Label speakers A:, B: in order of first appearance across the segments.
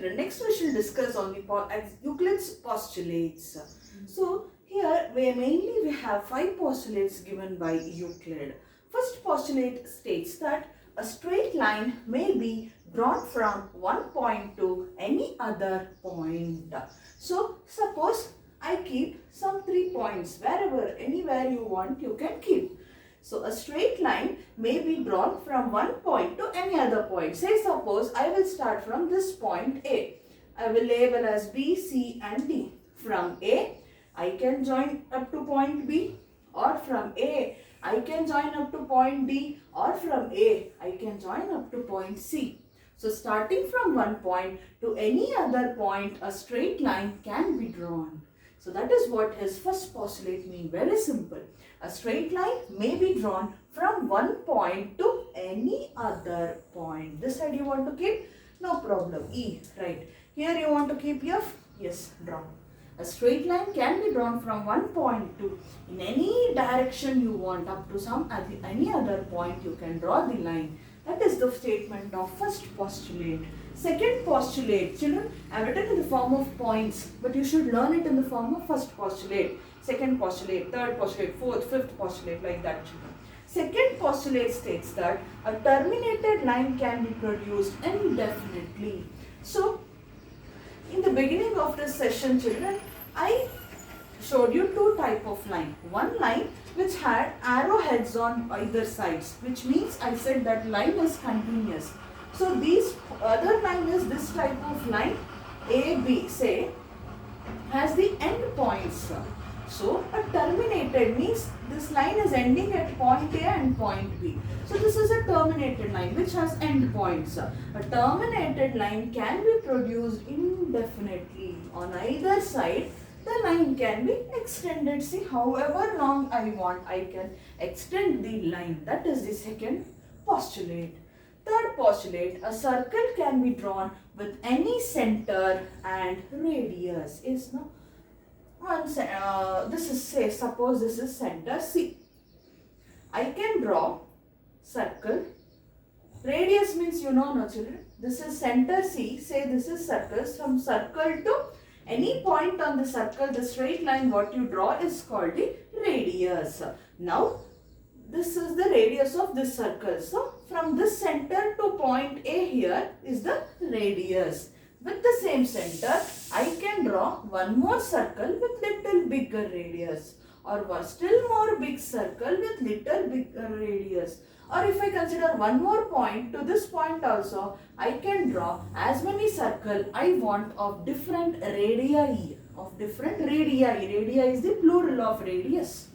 A: Next we shall discuss on the Euclid's postulates. So here we have 5 postulates given by Euclid. First postulate states that a straight line may be drawn from one point to any other point. So suppose I keep some 3 points, anywhere you want you can keep. So a straight line may be drawn from one point to any other point. Say suppose I will start from this point A. I will label as B, C and D. From A, I can join up to point B, or from A, I can join up to point D, or from A, I can join up to point C. So starting from one point to any other point, a straight line can be drawn. So that is what his first postulate means. Very simple. A straight line may be drawn from one point to any other point. This side you want to keep? No problem. E, right. Here you want to keep F? Yes, draw. A straight line can be drawn from one point to in any direction you want up to any other point you can draw the line. That is the statement of first postulate. Second postulate, children, I have written in the form of points, but you should learn it in the form of first postulate, second postulate, third postulate, fourth, fifth postulate, like that, children. Second postulate states that a terminated line can be produced indefinitely. So, in the beginning of this session, children, I showed you two types of line. One line which had arrowheads on either sides, which means I said that line is continuous. So this other line is this type of line, AB, say, has the end points. So a terminated means this line is ending at point A and point B. So this is a terminated line which has end points. A terminated line can be produced indefinitely. On either side, the line can be extended. See, however long I want, I can extend the line. That is the second postulate. Third postulate, a circle can be drawn with any center and radius. Is no this is, say, suppose this is center C. I can draw circle. Radius means you know, no children. This is center C. Say this is circles. From circle to any point on the circle, the straight line what you draw is called the radius. Now, this is the radius of this circle. So, from this center to point A here is the radius. With the same center, I can draw one more circle with little bigger radius, or one still more big circle with little bigger radius. Or if I consider one more point, to this point also, I can draw as many circles I want of different radii. Radii is the plural of radius.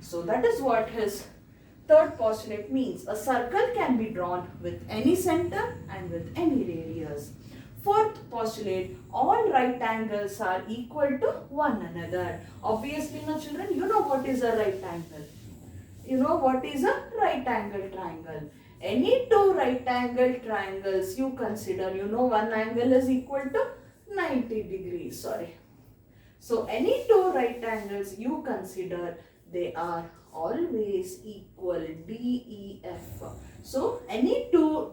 A: So that is what his third postulate means. A circle can be drawn with any center and with any radius. Fourth postulate, all right angles are equal to one another. Obviously, no children, you know what is a right angle. You know what is a right angle triangle. Any two right angle triangles you consider, you know one angle is equal to 90 degrees. So, any two right angles you consider, they are always equal, DEF. So,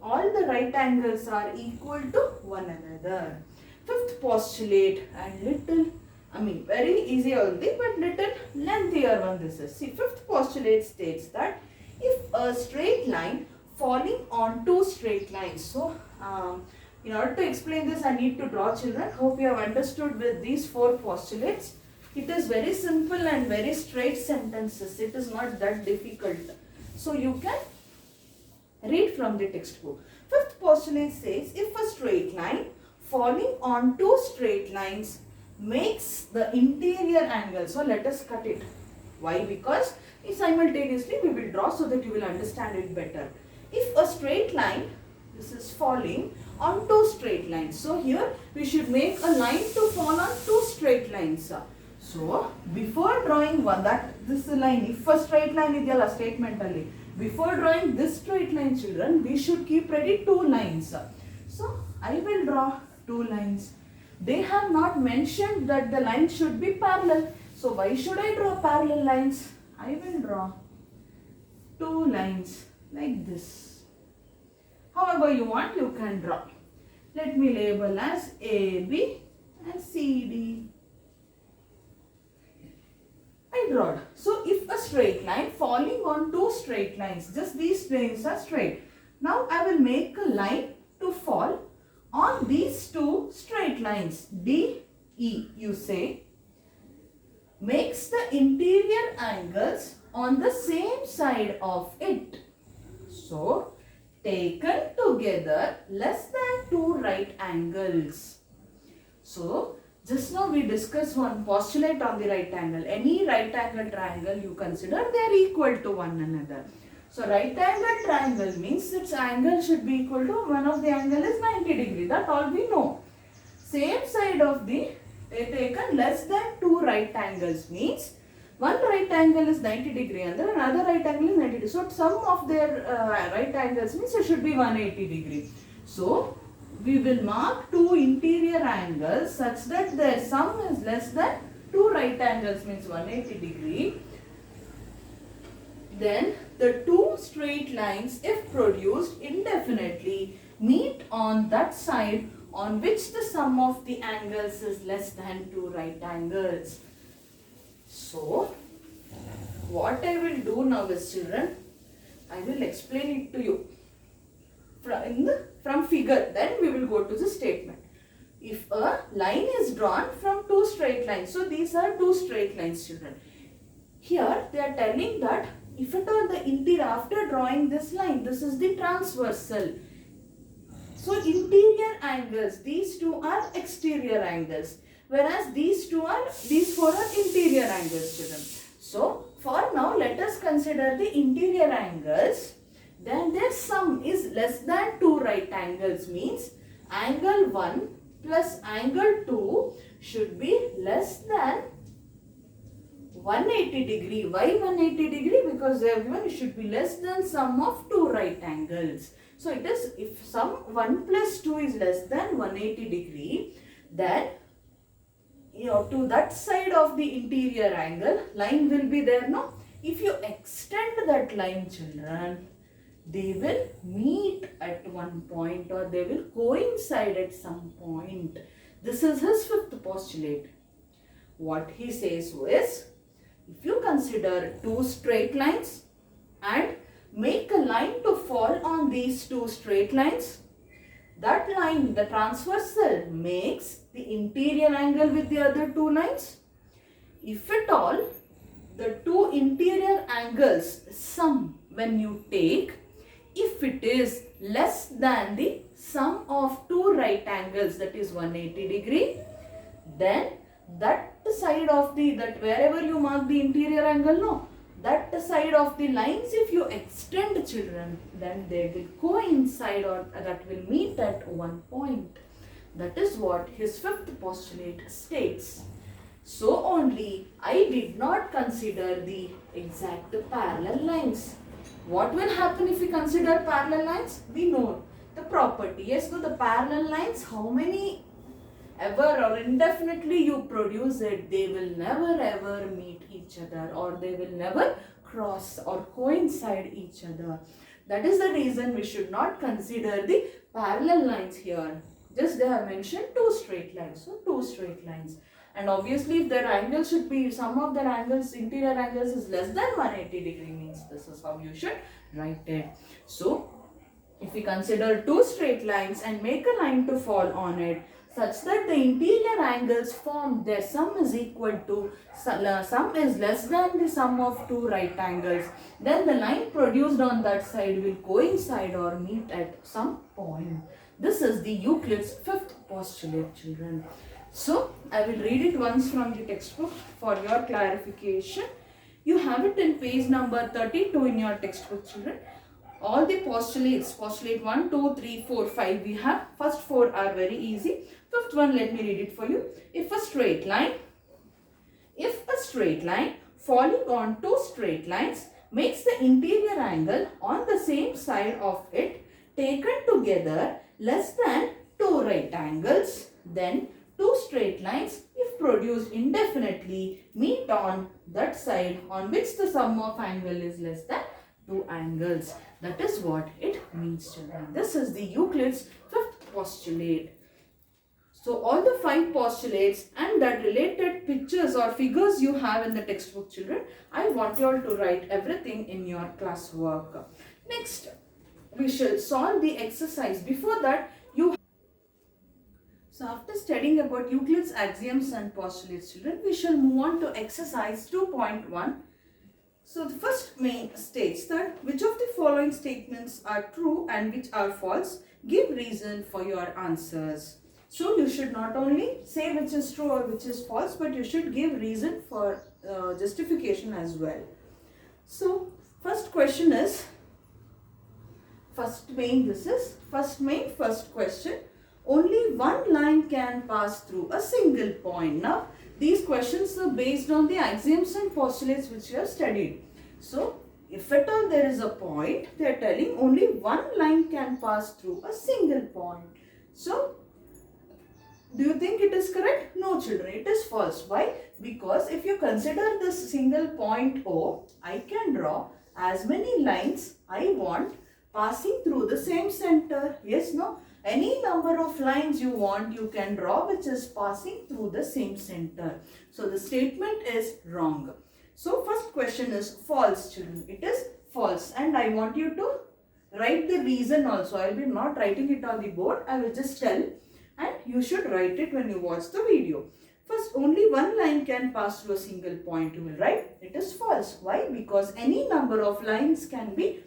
A: all the right angles are equal to one another. Fifth postulate, and very easy only, but little lengthier one this is. See, fifth postulate states that if a straight line falling on two straight lines. So, in order to explain this, I need to draw, children. Hope you have understood with these four postulates. It is very simple and very straight sentences. It is not that difficult. So you can read from the textbook. Fifth postulate says if a straight line falling on two straight lines makes the interior angle. So let us cut it. Why? Because simultaneously we will draw so that you will understand it better. If a straight line, this is falling on two straight lines. So here we should make a line to fall on two straight lines. So, before drawing this line, if a straight line is statement only. Before drawing this straight line, children, we should keep ready two lines. So, I will draw two lines. They have not mentioned that the line should be parallel. So, why should I draw parallel lines? I will draw two lines like this. However you want, you can draw. let me label as AB and CD. I drawed. So if a straight line falling on two straight lines, just these planes are straight. Now I will make a line to fall on these two straight lines. DE, you say, makes the interior angles on the same side of it. So, taken together less than two right angles. So, just now we discussed one postulate on the right angle. Any right angle triangle you consider, they are equal to one another. So, right angle triangle means its angle should be equal to one of the angle is 90 degree. That all we know. Same side of the taken less than two right angles means one right angle is 90 degree and another right angle is 90 degree. So, sum of their right angles means it should be 180 degree. So, we will mark two interior angles such that their sum is less than two right angles means 180 degree. Then the two straight lines, if produced indefinitely, meet on that side on which the sum of the angles is less than two right angles. So, what I will do now is, children, I will explain it to you from figure, then we will go to the statement. If a line is drawn from two straight lines, so these are two straight lines, children. Here they are telling that if at all the interior, after drawing this line, this is the transversal. So interior angles, these two are exterior angles, whereas these four are interior angles, children. So for now, let us consider the interior angles. Then their sum is less than two right angles, means angle 1 plus angle 2 should be less than 180 degree. Why 180 degree? Because they have given it should be less than sum of two right angles. So it is, if sum 1 plus 2 is less than 180 degree, then to that side of the interior angle, line will be there, no? If you extend that line, children, they will meet at one point or they will coincide at some point. This is his fifth postulate. What he says is, if you consider two straight lines and make a line to fall on these two straight lines, that line, the transversal, makes the interior angle with the other two lines. If at all, the two interior angles sum when you take, if it is less than the sum of two right angles, that is 180 degree, then that side of that wherever you mark the interior angle, no, that side of the lines, if you extend, children, then they will coincide or that will meet at one point. That is what his fifth postulate states. So only I did not consider the exact parallel lines. What will happen if we consider parallel lines? We know the property. Yes, so the parallel lines, how many ever or indefinitely you produce it, they will never ever meet each other or they will never cross or coincide each other. That is the reason we should not consider the parallel lines here. Just they have mentioned two straight lines. So two straight lines. And obviously if their angle should be, sum of their angles, interior angles is less than 180 degree, means this is how you should write it. So if we consider two straight lines and make a line to fall on it, such that the interior angles formed, their sum is equal to, sum is less than the sum of two right angles, then the line produced on that side will coincide or meet at some point. This is the Euclid's fifth postulate, children. So, I will read it once from the textbook for your clarification. You have it in page number 32 in your textbook, children. All the postulates, postulate 1, 2, 3, 4, 5 we have. First 4 are very easy. Fifth one, let me read it for you. If a straight line falling on two straight lines makes the interior angle on the same side of it taken together less than two right angles, then two straight lines, if produced indefinitely, meet on that side on which the sum of angle is less than two angles. That is what it means, children. This is the Euclid's fifth postulate. So all the 5 postulates and that related pictures or figures you have in the textbook, children, I want you all to write everything in your classwork. Next, we shall solve the exercise. Before that, so after studying about Euclid's axioms and postulates, children, we shall move on to exercise 2.1. So the first main states that which of the following statements are true and which are false. Give reason for your answers. So you should not only say which is true or which is false, but you should give reason for justification as well. So first question is, first question. Only one line can pass through a single point. Now these questions are based on the axioms and postulates which you have studied. So if at all there is a point, they are telling only one line can pass through a single point. So do you think it is correct? No, children, it is false. Why? Because if you consider this single point O, I can draw as many lines I want passing through the same center. Yes, no? Any number of lines you want, you can draw which is passing through the same center. So the statement is wrong. So first question is false, children. It is false. And I want you to write the reason also. I will be not writing it on the board. I will just tell. And you should write it when you watch the video. First, only one line can pass through a single point. You will write it is false. Why? Because any number of lines can be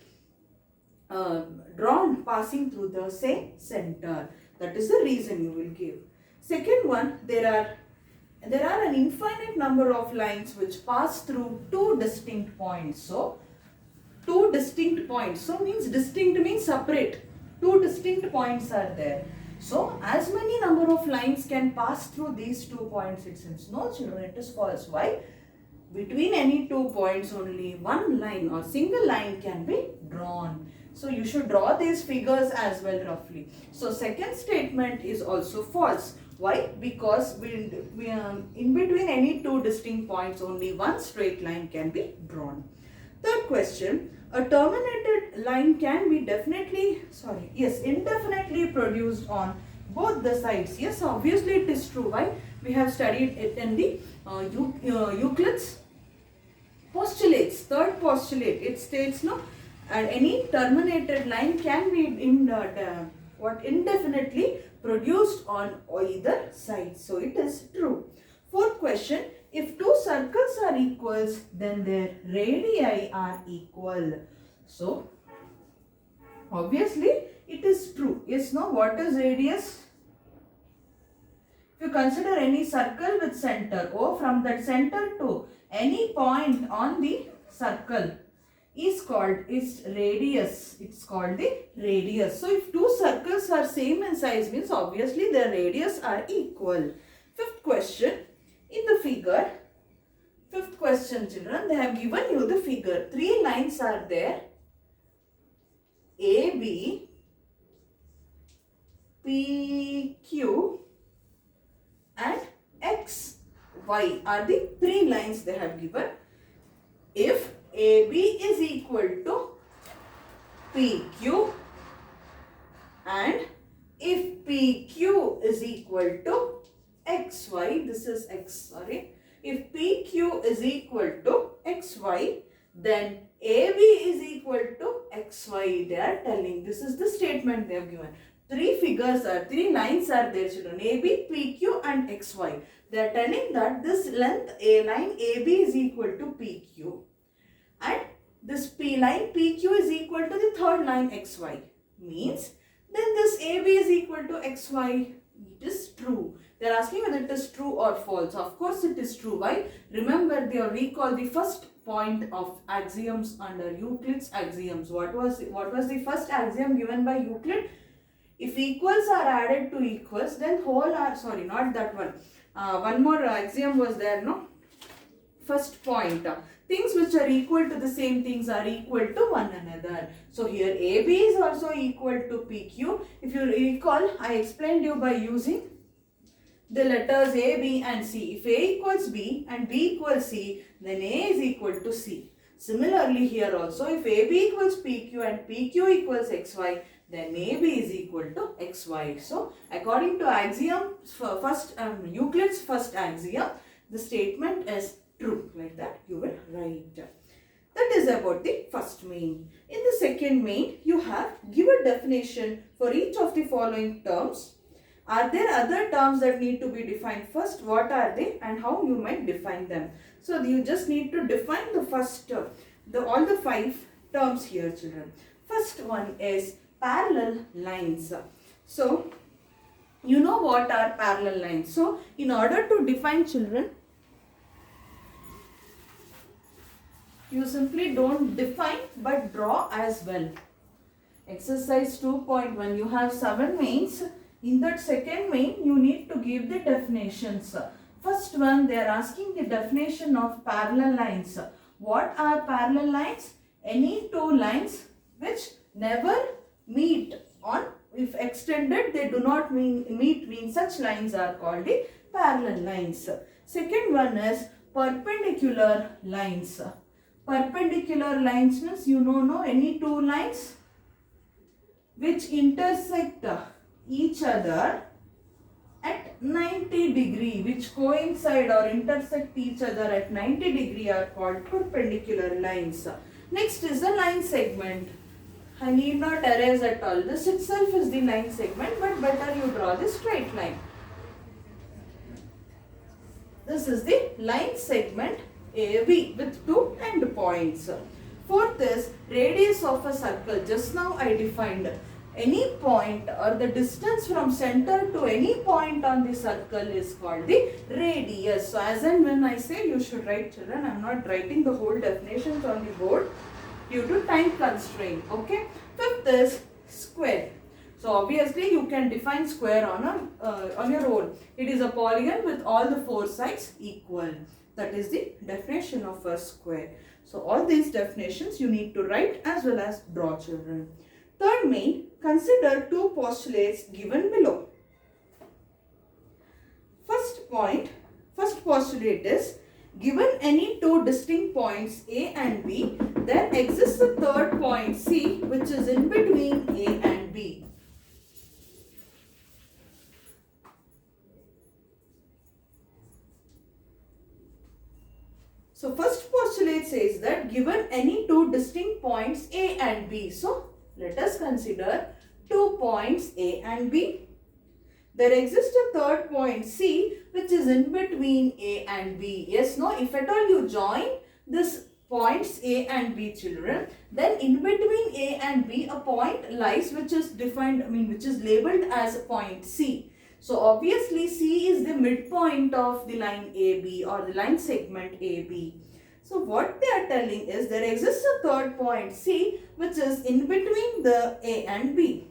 A: drawn passing through the same center. That is the reason you will give. Second one, there are an infinite number of lines which pass through two distinct points. So, two distinct points. So, means distinct means separate. Two distinct points are there. So, as many number of lines can pass through these 2 points, it seems. No, children, it is false. Why? Between any 2 points, only one line or single line can be drawn. So, you should draw these figures as well roughly. So, second statement is also false. Why? Because in between any 2 distinct points, only one straight line can be drawn. Third question. A terminated line can be indefinitely produced on both the sides. Yes, obviously it is true. Why? We have studied it in the Euclid's postulates. Third postulate, it states no, and any terminated line can be indefinitely produced on either side. So it is true. Fourth question. If two circles are equals, then their radii are equal. So, obviously, it is true. Yes, no? What is radius? If you consider any circle with center O, from that center to any point on the circle is called radius. It's called the radius. So, if two circles are same in size, means obviously their radius are equal. Fifth question. In the figure, fifth question, children, they have given you the figure. 3 lines are there. A, B, P, Q and X, Y are the 3 lines they have given. If AB is equal to PQ and if PQ is equal to XY, this is X, if PQ is equal to XY, then AB is equal to XY. They are telling, this is the statement they have given. 3 lines are there, children, AB, PQ and XY. They are telling that this length A line AB is equal to PQ and this P line PQ is equal to the third line XY. Means, then this AB is equal to XY. It is true. They are asking whether it is true or false. Of course it is true. Why? Remember, they recall the first point of axioms under Euclid's axioms. What was the first axiom given by Euclid? If equals are added to equals, then whole are, sorry, not that one. One more axiom was there, no? First point. Things which are equal to the same things are equal to one another. So here AB is also equal to PQ. If you recall, I explained you by using the letters A, B and C. If A equals B and B equals C, then A is equal to C. Similarly here also, if AB equals PQ and PQ equals XY, then AB is equal to XY. So according to axiom, Euclid's first axiom, the statement is true. Like that you will write. That is about the first main. In the second main, you have give a definition for each of the following terms. Are there other terms that need to be defined first? What are they and how you might define them? So you just need to define the first, all the 5 terms here, children. First one is parallel lines. So you know what are parallel lines. So in order to define, children, you simply don't define but draw as well. Exercise 2.1, you have 7 mains. In that second main, you need to give the definitions. First one, they are asking the definition of parallel lines. What are parallel lines? Any 2 lines which never meet on, if extended, they do not meet, such lines are called the parallel lines. Second one is perpendicular lines. Perpendicular lines means, you know any 2 lines which intersect each other at 90 degree, which coincide or intersect each other at 90 degree are called perpendicular lines. Next is the line segment. I need not erase at all. This itself is the line segment, but better you draw the straight line. This is the line segment AB with 2 endpoints. Fourth is radius of a circle. Just now I defined any point or the distance from center to any point on the circle is called the radius. So as and when I say, you should write, children. I am not writing the whole definitions on the board due to time constraint. Okay. Fifth is square. So obviously you can define square on your own. It is a polygon with all the 4 sides equal. That is the definition of a square. So all these definitions you need to write as well as draw, children. Third main, consider 2 postulates given below. First postulate is, given any 2 distinct points A and B, there exists a third point C which is in between A and B. So first postulate says that given any 2 distinct points A and B. So let us consider 2 points A and B. There exists a third point C which is in between A and B. Yes, no, if at all you join this points A and B, children, then in between A and B a point lies which is defined, which is labeled as point C. So obviously C is the midpoint of the line AB or the line segment AB. So what they are telling is there exists a third point C which is in between the A and B.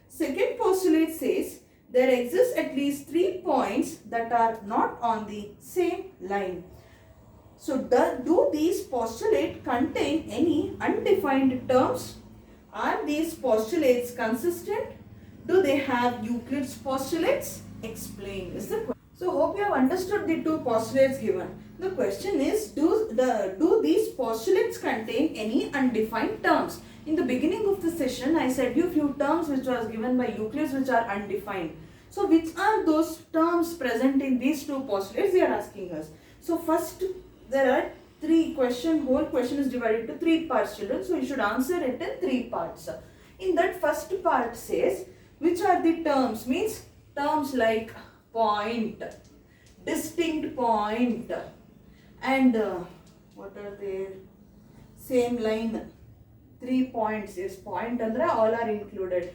A: Second postulate says there exists at least 3 points that are not on the same line. So do these postulates contain any undefined terms? Are these postulates consistent? Do they have Euclid's postulates? Explain is the question. So hope you have understood the 2 postulates given. The question is, do these postulates contain any undefined terms? In the beginning of the session, I said you few terms which was given by Euclid which are undefined. So which are those terms present in these 2 postulates they are asking us. So first there are 3 questions, whole question is divided into 3 parts, children. So you should answer it in 3 parts. In that first part says, which are the terms? Means terms like point, distinct point, and what are their same line? 3 points is point and all are included.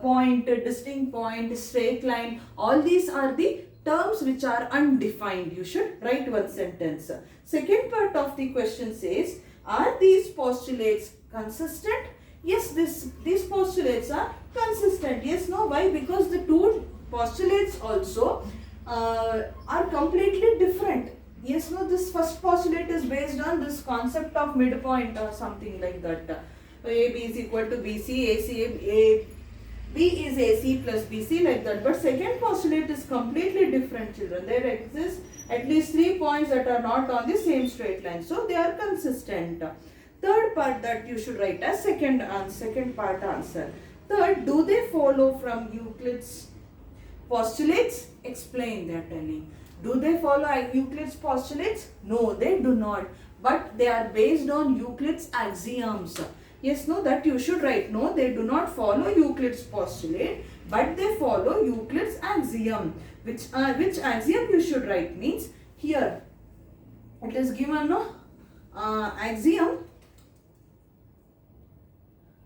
A: Point, distinct point, straight line, all these are the terms which are undefined. You should write 1 sentence. Second part of the question says, are these postulates consistent? Yes, these postulates are consistent. Yes, no, why? Because the 2 postulates also are completely different. Yes, no, this first postulate is based on this concept of midpoint or something like that. AB is equal to BC, AC, B is AC plus BC, like that. But second postulate is completely different, children. There exists at least 3 points that are not on the same straight line. So they are consistent. Third part that you should write as second part answer. Third, do they follow from Euclid's postulates? Explain, they are telling. Do they follow Euclid's postulates? No, they do not. But they are based on Euclid's axioms. Yes, no, that you should write. No, they do not follow Euclid's postulate, but they follow Euclid's axiom. Which axiom you should write means here it is given, no, axiom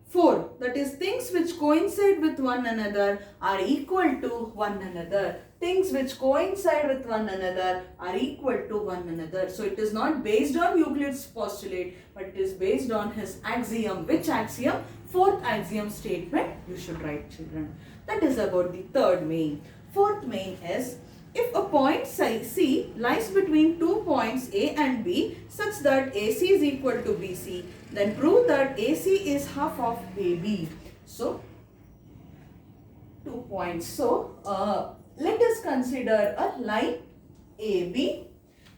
A: 4, that is things which coincide with one another are equal to one another. Things which coincide with one another are equal to one another. So it is not based on Euclid's postulate, but it is based on his axiom. Which axiom? Fourth axiom statement you should write, children. That is about the third main. Fourth main is, if a point C lies between 2 points A and B such that AC is equal to BC, then prove that AC is half of AB. So, 2 points. So, let us consider a line AB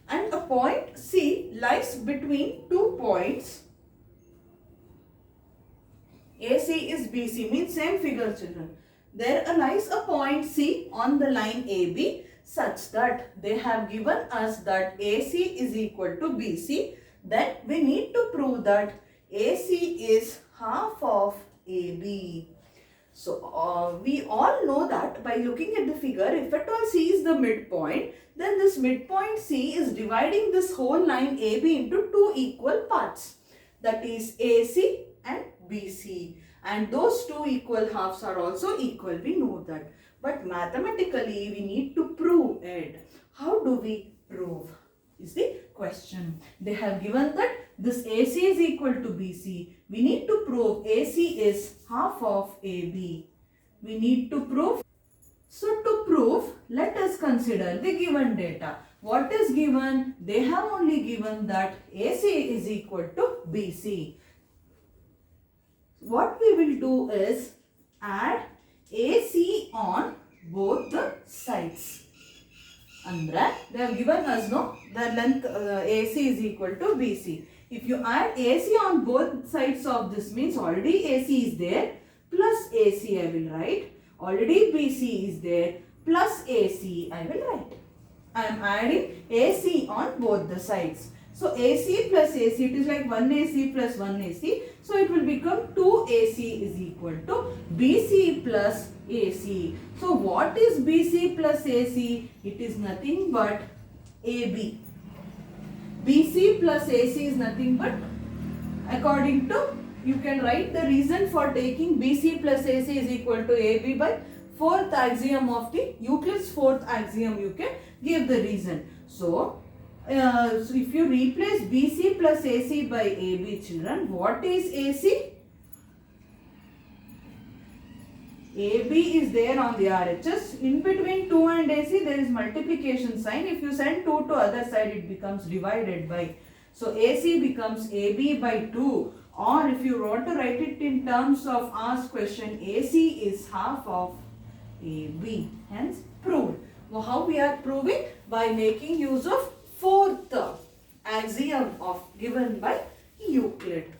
A: and a point C lies between 2 points. AC is BC, means same figure, children. There lies a point C on the line AB such that they have given us that AC is equal to BC. Then we need to prove that AC is half of AB. So, we all know that by looking at the figure, if at all C is the midpoint, then this midpoint C is dividing this whole line AB into 2 equal parts. That is AC and BC. And those 2 equal halves are also equal. We know that. But mathematically, we need to prove it. How do we prove? Is the question. They have given that this AC is equal to BC. We need to prove AC is half of AB. We need to prove. So to prove, let us consider the given data. What is given? They have only given that AC is equal to BC. What we will do is add AC on both the sides. Andre, they have given us, no, the length AC is equal to BC. If you add AC on both sides of this, means already AC is there plus AC I will write. Already BC is there plus AC I will write. I am adding AC on both the sides. So AC plus AC, it is like 1 AC plus 1 AC. So it will become 2 AC is equal to BC plus AC. So what is BC plus AC? It is nothing but AB. BC plus AC is nothing but, according to, you can write the reason for taking BC plus AC is equal to AB by fourth axiom of the Euclid's fourth axiom. You can give the reason. So if you replace BC plus AC by AB, children, what is AC? AB is there on the RHS. In between 2 and AC, there is multiplication sign. If you send 2 to other side, it becomes divided by. So AC becomes AB by 2. Or if you want to write it in terms of asked question, AC is half of AB. Hence, proved. Now, how we are proving? By making use of fourth axiom of given by Euclid.